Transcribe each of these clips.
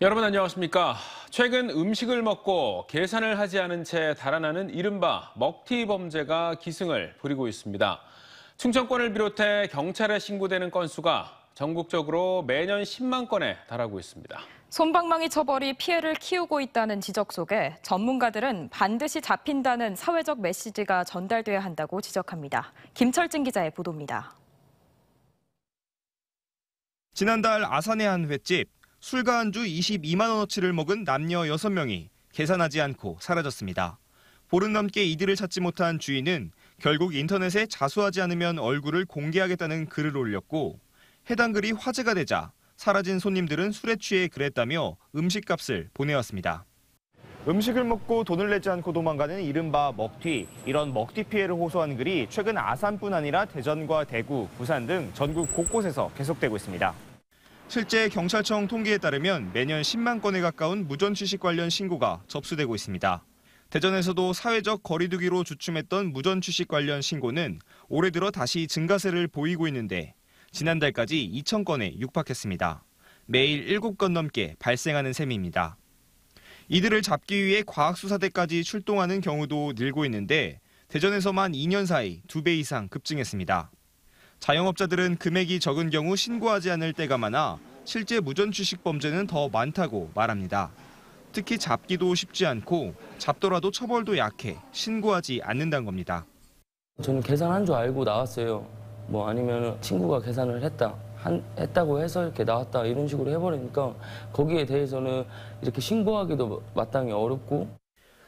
여러분 안녕하십니까? 최근 음식을 먹고 계산을 하지 않은 채 달아나는 이른바 먹튀 범죄가 기승을 부리고 있습니다. 충청권을 비롯해 경찰에 신고되는 건수가 전국적으로 매년 10만 건에 달하고 있습니다. 솜방망이 처벌이 피해를 키우고 있다는 지적 속에 전문가들은 반드시 잡힌다는 사회적 메시지가 전달돼야 한다고 지적합니다. 김철진 기자의 보도입니다. 지난달 아산의 한 횟집. 술과 안주 22만 원어치를 먹은 남녀 6명이 계산하지 않고 사라졌습니다. 보름 넘게 이들을 찾지 못한 주인은 결국 인터넷에 자수하지 않으면 얼굴을 공개하겠다는 글을 올렸고 해당 글이 화제가 되자 사라진 손님들은 술에 취해 그랬다며 음식값을 보내왔습니다. 음식을 먹고 돈을 내지 않고 도망가는 이른바 먹튀. 이런 먹튀 피해를 호소한 글이 최근 아산뿐 아니라 대전과 대구, 부산 등 전국 곳곳에서 계속되고 있습니다. 실제 경찰청 통계에 따르면 매년 10만 건에 가까운 무전취식 관련 신고가 접수되고 있습니다. 대전에서도 사회적 거리두기로 주춤했던 무전취식 관련 신고는 올해 들어 다시 증가세를 보이고 있는데 지난달까지 2천 건에 육박했습니다. 매일 7건 넘게 발생하는 셈입니다. 이들을 잡기 위해 과학수사대까지 출동하는 경우도 늘고 있는데 대전에서만 2년 사이 2배 이상 급증했습니다. 자영업자들은 금액이 적은 경우 신고하지 않을 때가 많아 실제 무전취식 범죄는 더 많다고 말합니다. 특히 잡기도 쉽지 않고 잡더라도 처벌도 약해 신고하지 않는다는 겁니다. 저는 계산한 줄 알고 나왔어요. 아니면 친구가 계산을 했다고 해서 이렇게 나왔다 이런 식으로 해버리니까 거기에 대해서는 이렇게 신고하기도 마땅히 어렵고.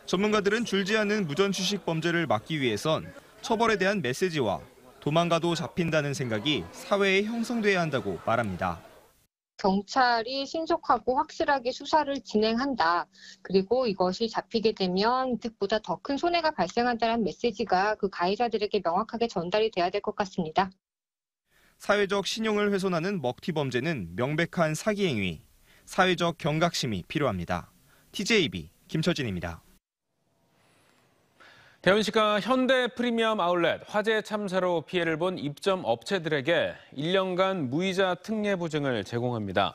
전문가들은 줄지 않는 무전취식 범죄를 막기 위해선 처벌에 대한 메시지와 도망가도 잡힌다는 생각이 사회에 형성돼야 한다고 말합니다. 경찰이 신속하고 확실하게 수사를 진행한다. 그리고 이것이 잡히게 되면 득보다 더 큰 손해가 발생한다는 메시지가 그 가해자들에게 명확하게 전달이 돼야 될 것 같습니다. 사회적 신용을 훼손하는 먹튀 범죄는 명백한 사기 행위, 사회적 경각심이 필요합니다. TJB 김철진입니다. 대전시가 현대 프리미엄 아울렛 화재 참사로 피해를 본 입점 업체들에게 1년간 무이자 특례 보증을 제공합니다.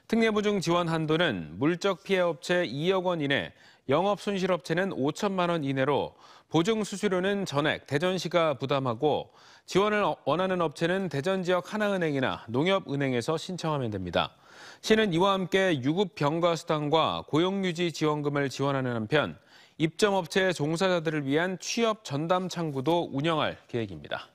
특례 보증 지원 한도는 물적 피해 업체 2억 원 이내, 영업 손실 업체는 5천만 원 이내로 보증 수수료는 전액 대전시가 부담하고 지원을 원하는 업체는 대전 지역 하나은행이나 농협은행에서 신청하면 됩니다. 시는 이와 함께 유급 병가 수당과 고용유지 지원금을 지원하는 한편 입점업체 종사자들을 위한 취업 전담 창구도 운영할 계획입니다.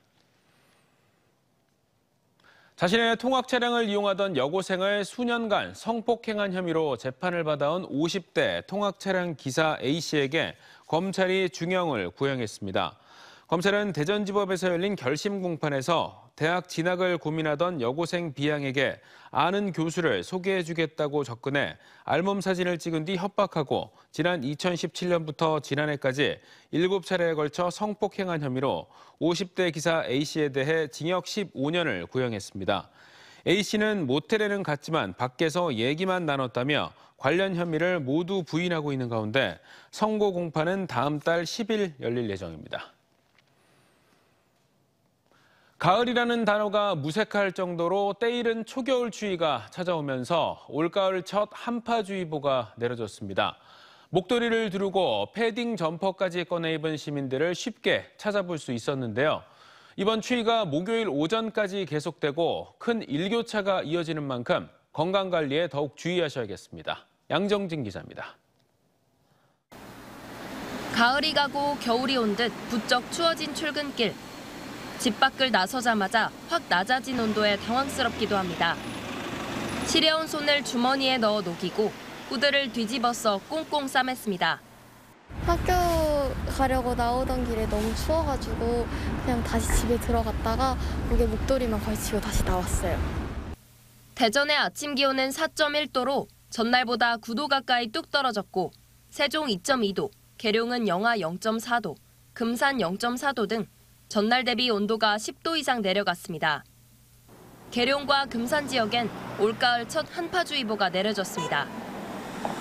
자신의 통학 차량을 이용하던 여고생을 수년간 성폭행한 혐의로 재판을 받아온 50대 통학 차량 기사 A씨에게 검찰이 중형을 구형했습니다. 검찰은 대전지법에서 열린 결심 공판에서 대학 진학을 고민하던 여고생 B양에게 아는 교수를 소개해주겠다고 접근해 알몸 사진을 찍은 뒤 협박하고 지난 2017년부터 지난해까지 7차례에 걸쳐 성폭행한 혐의로 50대 기사 A씨에 대해 징역 15년을 구형했습니다. A씨는 모텔에는 갔지만 밖에서 얘기만 나눴다며 관련 혐의를 모두 부인하고 있는 가운데 선고 공판은 다음 달 10일 열릴 예정입니다. 가을이라는 단어가 무색할 정도로 때이른 초겨울 추위가 찾아오면서 올가을 첫 한파주의보가 내려졌습니다. 목도리를 두르고 패딩 점퍼까지 꺼내 입은 시민들을 쉽게 찾아볼 수 있었는데요. 이번 추위가 목요일 오전까지 계속되고 큰 일교차가 이어지는 만큼 건강관리에 더욱 주의하셔야겠습니다. 양정진 기자입니다. 가을이 가고 겨울이 온 듯 부쩍 추워진 출근길. 집 밖을 나서자마자 확 낮아진 온도에 당황스럽기도 합니다. 시려운 손을 주머니에 넣어 녹이고 후드를 뒤집어서 꽁꽁 싸맸습니다. 학교 가려고 나오던 길에 너무 추워가지고 그냥 다시 집에 들어갔다가 목에 목도리만 걸치고 다시 나왔어요. 대전의 아침 기온은 4.1도로 전날보다 9도 가까이 뚝 떨어졌고 세종 2.2도, 계룡은 영하 0.4도, 금산 0.4도 등 전날 대비 온도가 10도 이상 내려갔습니다. 계룡과 금산 지역엔 올가을 첫 한파주의보가 내려졌습니다.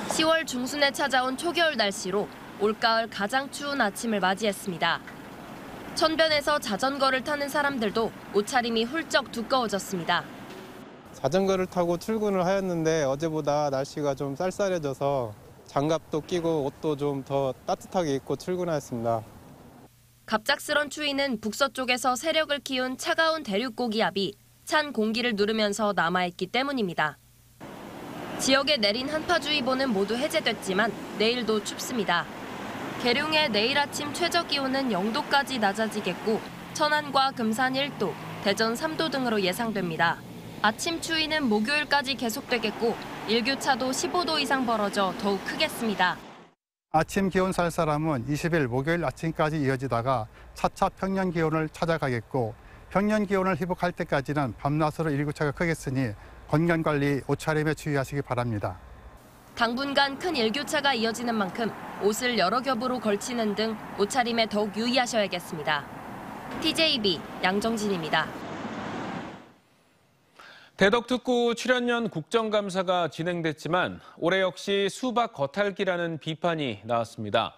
10월 중순에 찾아온 초겨울 날씨로 올가을 가장 추운 아침을 맞이했습니다. 천변에서 자전거를 타는 사람들도 옷차림이 훌쩍 두꺼워졌습니다. 자전거를 타고 출근을 하였는데 어제보다 날씨가 좀 쌀쌀해져서 장갑도 끼고 옷도 좀 더 따뜻하게 입고 출근하였습니다. 갑작스런 추위는 북서쪽에서 세력을 키운 차가운 대륙고기압이 찬 공기를 누르면서 남아있기 때문입니다. 지역에 내린 한파주의보는 모두 해제됐지만 내일도 춥습니다. 계룡의 내일 아침 최저 기온은 0도까지 낮아지겠고 천안과 금산 1도, 대전 3도 등으로 예상됩니다. 아침 추위는 목요일까지 계속되겠고 일교차도 15도 이상 벌어져 더욱 크겠습니다. 아침 기온 쌀쌀함은 20일 목요일 아침까지 이어지다가 차차 평년 기온을 찾아가겠고 평년 기온을 회복할 때까지는 밤낮으로 일교차가 크겠으니 건강관리, 옷차림에 주의하시기 바랍니다. 당분간 큰 일교차가 이어지는 만큼 옷을 여러 겹으로 걸치는 등 옷차림에 더욱 유의하셔야겠습니다. TJB 양정진입니다. 대덕특구 출연연 국정감사가 진행됐지만 올해 역시 수박 겉핥기라는 비판이 나왔습니다.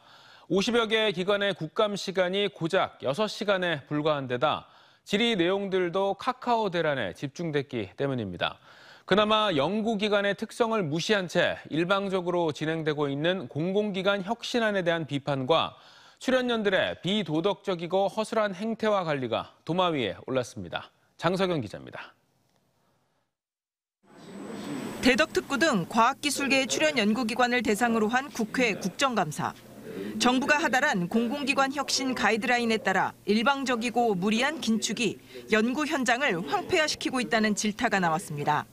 50여 개 기관의 국감 시간이 고작 6시간에 불과한 데다 질의 내용들도 카카오 대란에 집중됐기 때문입니다. 그나마 연구기관의 특성을 무시한 채 일방적으로 진행되고 있는 공공기관 혁신안에 대한 비판과 출연연들의 비도덕적이고 허술한 행태와 관리가 도마 위에 올랐습니다. 장석영 기자입니다. 대덕특구 등 과학기술계의 출연 연구기관을 대상으로 한 국회 국정감사. 정부가 하달한 공공기관 혁신 가이드라인에 따라 일방적이고 무리한 긴축이 연구 현장을 황폐화시키고 있다는 질타가 나왔습니다.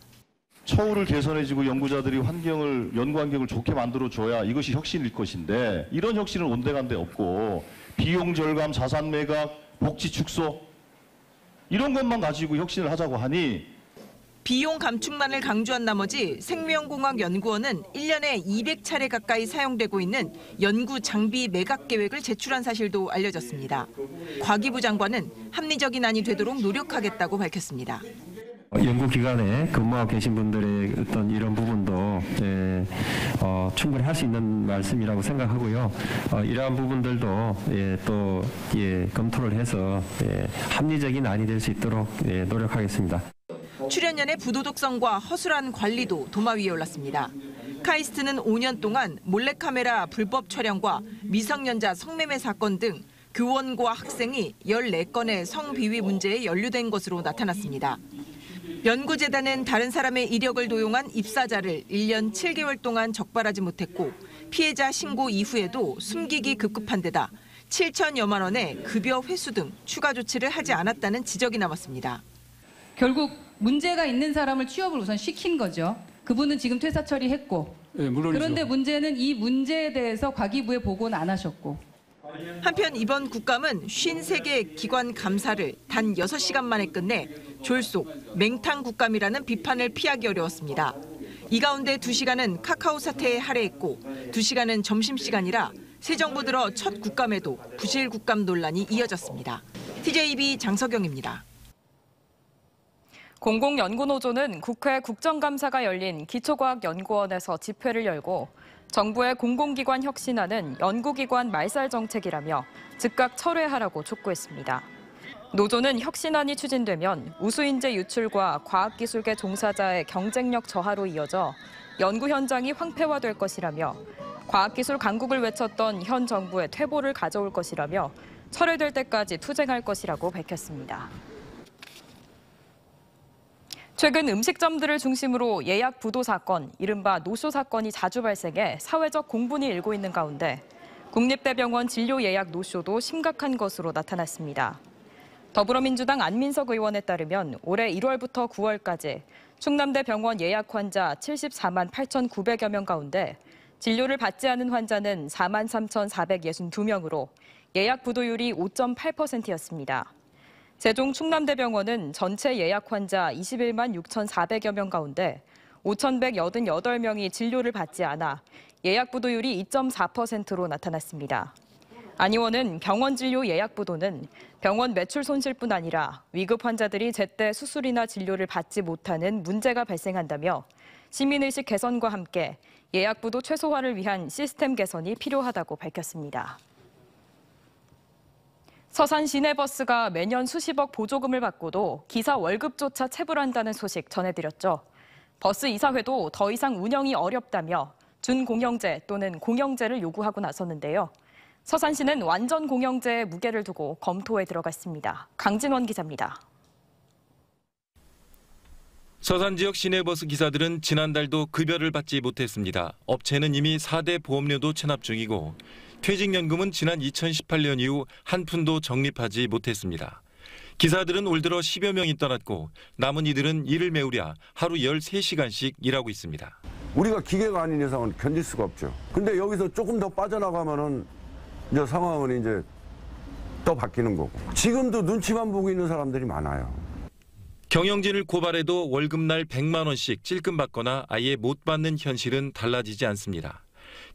처우를 개선해주고 연구자들이 연구 환경을 좋게 만들어줘야 이것이 혁신일 것인데 이런 혁신은 온데간데 없고 비용 절감, 자산 매각, 복지 축소 이런 것만 가지고 혁신을 하자고 하니 비용 감축만을 강조한 나머지 생명공학연구원은 1년에 200차례 가까이 사용되고 있는 연구 장비 매각 계획을 제출한 사실도 알려졌습니다. 과기부 장관은 합리적인 안이 되도록 노력하겠다고 밝혔습니다. 연구기관에 근무하고 계신 분들의 어떤 이런 부분도 충분히 할 수 있는 말씀이라고 생각하고요. 이러한 부분들도 또 검토를 해서 합리적인 안이 될 수 있도록 노력하겠습니다. 출연연의 부도덕성과 허술한 관리도 도마 위에 올랐습니다. 카이스트는 5년 동안 몰래카메라 불법 촬영과 미성년자 성매매 사건 등 교원과 학생이 14건의 성비위 문제에 연루된 것으로 나타났습니다. 연구재단은 다른 사람의 이력을 도용한 입사자를 1년 7개월 동안 적발하지 못했고 피해자 신고 이후에도 숨기기 급급한 데다 7천여만 원의 급여 회수 등 추가 조치를 하지 않았다는 지적이 나왔습니다. 결국 문제가 있는 사람을 취업을 우선 시킨 거죠. 그분은 지금 퇴사 처리했고. 네, 물론이죠. 그런데 문제는 이 문제에 대해서 과기부에 보고는 안 하셨고. 한편 이번 국감은 53개 기관 감사를 단 6시간 만에 끝내 졸속, 맹탕 국감이라는 비판을 피하기 어려웠습니다. 이 가운데 2시간은 카카오 사태에 할애했고 2시간은 점심시간이라 새 정부 들어 첫 국감에도 부실 국감 논란이 이어졌습니다. TJB 장석영입니다. 공공연구노조는 국회 국정감사가 열린 기초과학연구원에서 집회를 열고 정부의 공공기관 혁신안은 연구기관 말살 정책이라며 즉각 철회하라고 촉구했습니다. 노조는 혁신안이 추진되면 우수인재 유출과 과학기술계 종사자의 경쟁력 저하로 이어져 연구 현장이 황폐화될 것이라며 과학기술 강국을 외쳤던 현 정부의 퇴보를 가져올 것이라며 철회될 때까지 투쟁할 것이라고 밝혔습니다. 최근 음식점들을 중심으로 예약 부도 사건, 이른바 노쇼 사건이 자주 발생해 사회적 공분이 일고 있는 가운데 국립대병원 진료 예약 노쇼도 심각한 것으로 나타났습니다. 더불어민주당 안민석 의원에 따르면 올해 1월부터 9월까지 충남대 병원 예약 환자 74만 8,900여 명 가운데 진료를 받지 않은 환자는 4만 3,462명으로 예약 부도율이 5.8%였습니다. 세종 충남대병원은 전체 예약 환자 21만 6,400여 명 가운데 5,188명이 진료를 받지 않아 예약 부도율이 2.4%로 나타났습니다. 안 의원은 병원 진료 예약 부도는 병원 매출 손실뿐 아니라 위급 환자들이 제때 수술이나 진료를 받지 못하는 문제가 발생한다며 시민의식 개선과 함께 예약 부도 최소화를 위한 시스템 개선이 필요하다고 밝혔습니다. 서산 시내버스가 매년 수십억 보조금을 받고도 기사 월급조차 체불한다는 소식 전해드렸죠. 버스 이사회도 더 이상 운영이 어렵다며 준공영제 또는 공영제를 요구하고 나섰는데요. 서산시는 완전 공영제에 무게를 두고 검토에 들어갔습니다. 강진원 기자입니다. 서산 지역 시내버스 기사들은 지난달도 급여를 받지 못했습니다. 업체는 이미 4대 보험료도 체납 중이고 퇴직연금은 지난 2018년 이후 한 푼도 적립하지 못했습니다. 기사들은 올 들어 10여 명이 떠났고 남은 이들은 일을 메우랴 하루 13시간씩 일하고 있습니다. 우리가 기계가 아닌 이상은 견딜 수가 없죠. 근데 여기서 조금 더 빠져나가면은 이제 상황은 이제 또 바뀌는 거고. 지금도 눈치만 보고 있는 사람들이 많아요. 경영진을 고발해도 월급날 100만 원씩 찔끔받거나 아예 못 받는 현실은 달라지지 않습니다.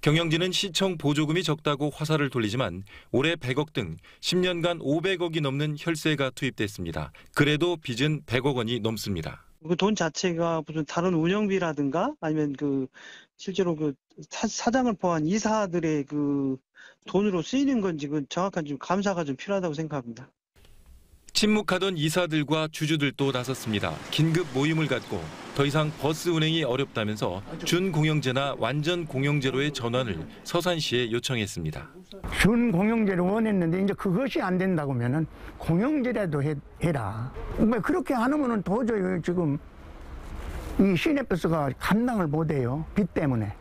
경영진은 시청 보조금이 적다고 화살을 돌리지만 올해 100억 등 10년간 500억이 넘는 혈세가 투입됐습니다. 그래도 빚은 100억 원이 넘습니다. 그 돈 자체가 무슨 다른 운영비라든가 아니면 그 실제로 그 사장을 포함한 이사들의 그 돈으로 쓰이는 건지 그 정확한 좀 감사가 좀 필요하다고 생각합니다. 침묵하던 이사들과 주주들도 나섰습니다. 긴급 모임을 갖고 더 이상 버스 운행이 어렵다면서 준공영제나 완전 공영제로의 전환을 서산시에 요청했습니다. 준공영제를 원했는데 이제 그것이 안 된다고 하면은 공영제라도 해라. 그렇게 안 하면은 도저히 지금 이 시내버스가 감당을 못해요. 빚 때문에.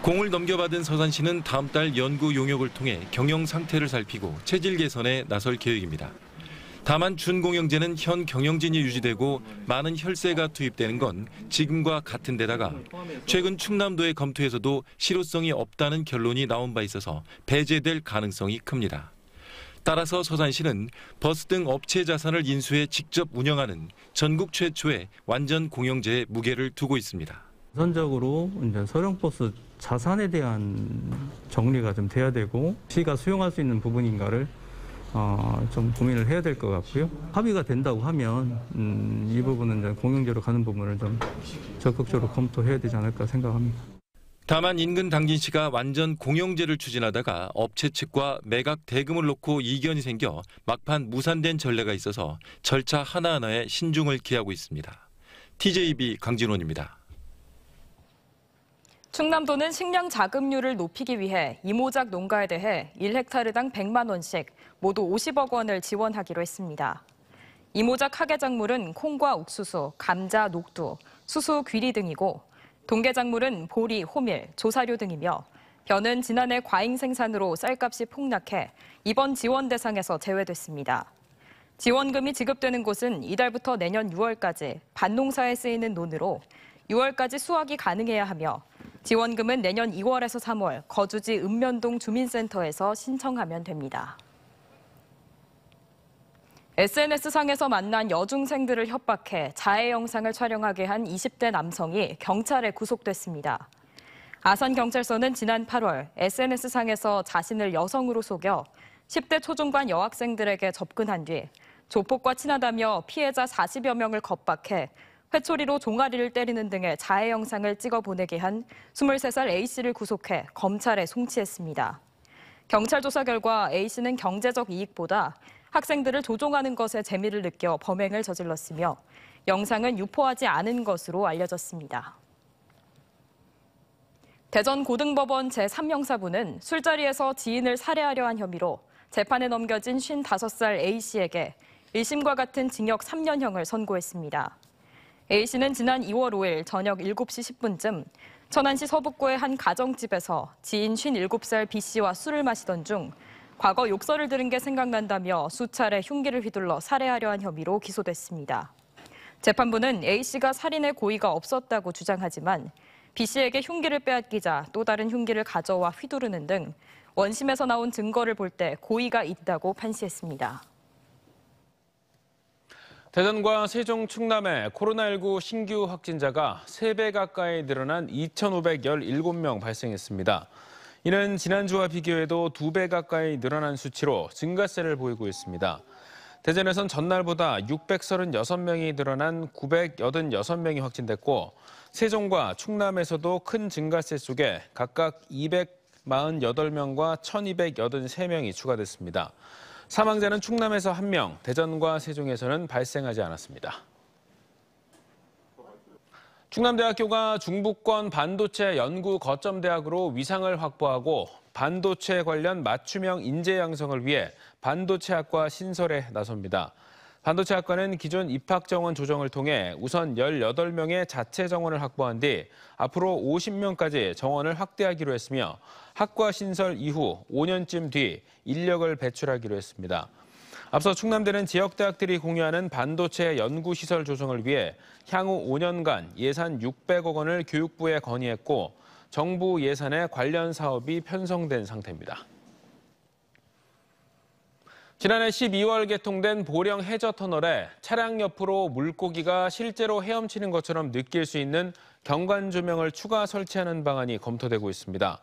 공을 넘겨받은 서산시는 다음 달 연구 용역을 통해 경영 상태를 살피고 체질 개선에 나설 계획입니다. 다만 준공영제는 현 경영진이 유지되고 많은 혈세가 투입되는 건 지금과 같은 데다가 최근 충남도의 검토에서도 실효성이 없다는 결론이 나온 바 있어서 배제될 가능성이 큽니다. 따라서 서산시는 버스 등 업체 자산을 인수해 직접 운영하는 전국 최초의 완전 공영제에 무게를 두고 있습니다. 우선적으로 이제 소형버스 자산에 대한 정리가 좀 돼야 되고 시가 수용할 수 있는 부분인가를 좀 고민을 해야 될 것 같고요. 합의가 된다고 하면 이 부분은 이제 공영제로 가는 부분을 좀 적극적으로 검토해야 되지 않을까 생각합니다. 다만 인근 당진시가 완전 공영제를 추진하다가 업체 측과 매각 대금을 놓고 이견이 생겨 막판 무산된 전례가 있어서 절차 하나하나에 신중을 기하고 있습니다. TJB 강진원입니다. 충남도는 식량 자급률을 높이기 위해 이모작 농가에 대해 1헥타르당 100만 원씩 모두 50억 원을 지원하기로 했습니다. 이모작 하계작물은 콩과 옥수수, 감자, 녹두, 수수, 귀리 등이고 동계작물은 보리, 호밀, 조사료 등이며 벼는 지난해 과잉 생산으로 쌀값이 폭락해 이번 지원 대상에서 제외됐습니다. 지원금이 지급되는 곳은 이달부터 내년 6월까지 밭농사에 쓰이는 논으로 6월까지 수확이 가능해야 하며 지원금은 내년 2월에서 3월 거주지 읍면동 주민센터에서 신청하면 됩니다. SNS상에서 만난 여중생들을 협박해 자해 영상을 촬영하게 한 20대 남성이 경찰에 구속됐습니다. 아산경찰서는 지난 8월 SNS상에서 자신을 여성으로 속여 10대 초중반 여학생들에게 접근한 뒤 조폭과 친하다며 피해자 40여 명을 겁박해 회초리로 종아리를 때리는 등의 자해 영상을 찍어 보내게 한 23살 A씨를 구속해 검찰에 송치했습니다. 경찰 조사 결과 A씨는 경제적 이익보다 학생들을 조종하는 것에 재미를 느껴 범행을 저질렀으며 영상은 유포하지 않은 것으로 알려졌습니다. 대전 고등법원 제3형사부는 술자리에서 지인을 살해하려 한 혐의로 재판에 넘겨진 55살 A씨에게 1심과 같은 징역 3년형을 선고했습니다. A씨는 지난 2월 5일 저녁 7시 10분쯤 천안시 서북구의 한 가정집에서 지인 57살 B씨와 술을 마시던 중 과거 욕설을 들은 게 생각난다며 수차례 흉기를 휘둘러 살해하려 한 혐의로 기소됐습니다. 재판부는 A씨가 살인의 고의가 없었다고 주장하지만 B씨에게 흉기를 빼앗기자 또 다른 흉기를 가져와 휘두르는 등 원심에서 나온 증거를 볼 때 고의가 있다고 판시했습니다. 대전과 세종, 충남의 코로나19 신규 확진자가 3배 가까이 늘어난 2,517명 발생했습니다. 이는 지난주와 비교해도 2배 가까이 늘어난 수치로 증가세를 보이고 있습니다. 대전에선 전날보다 636명이 늘어난 986명이 확진됐고 세종과 충남에서도 큰 증가세 속에 각각 248명과 1,283명이 추가됐습니다. 사망자는 충남에서 1명, 대전과 세종에서는 발생하지 않았습니다. 충남대학교가 중부권 반도체 연구 거점 대학으로 위상을 확보하고 반도체 관련 맞춤형 인재 양성을 위해 반도체학과 신설에 나섭니다. 반도체학과는 기존 입학 정원 조정을 통해 우선 18명의 자체 정원을 확보한 뒤 앞으로 50명까지 정원을 확대하기로 했으며 학과 신설 이후 5년쯤 뒤 인력을 배출하기로 했습니다. 앞서 충남대는 지역대학들이 공유하는 반도체 연구시설 조성을 위해 향후 5년간 예산 600억 원을 교육부에 건의했고 정부 예산에 관련 사업이 편성된 상태입니다. 지난해 12월 개통된 보령 해저터널에 차량 옆으로 물고기가 실제로 헤엄치는 것처럼 느낄 수 있는 경관 조명을 추가 설치하는 방안이 검토되고 있습니다.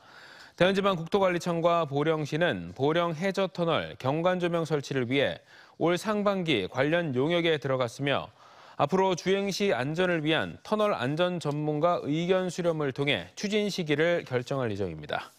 대전지방국토관리청과 보령시는 보령 해저터널 경관 조명 설치를 위해 올 상반기 관련 용역에 들어갔으며 앞으로 주행 시 안전을 위한 터널 안전 전문가 의견 수렴을 통해 추진 시기를 결정할 예정입니다.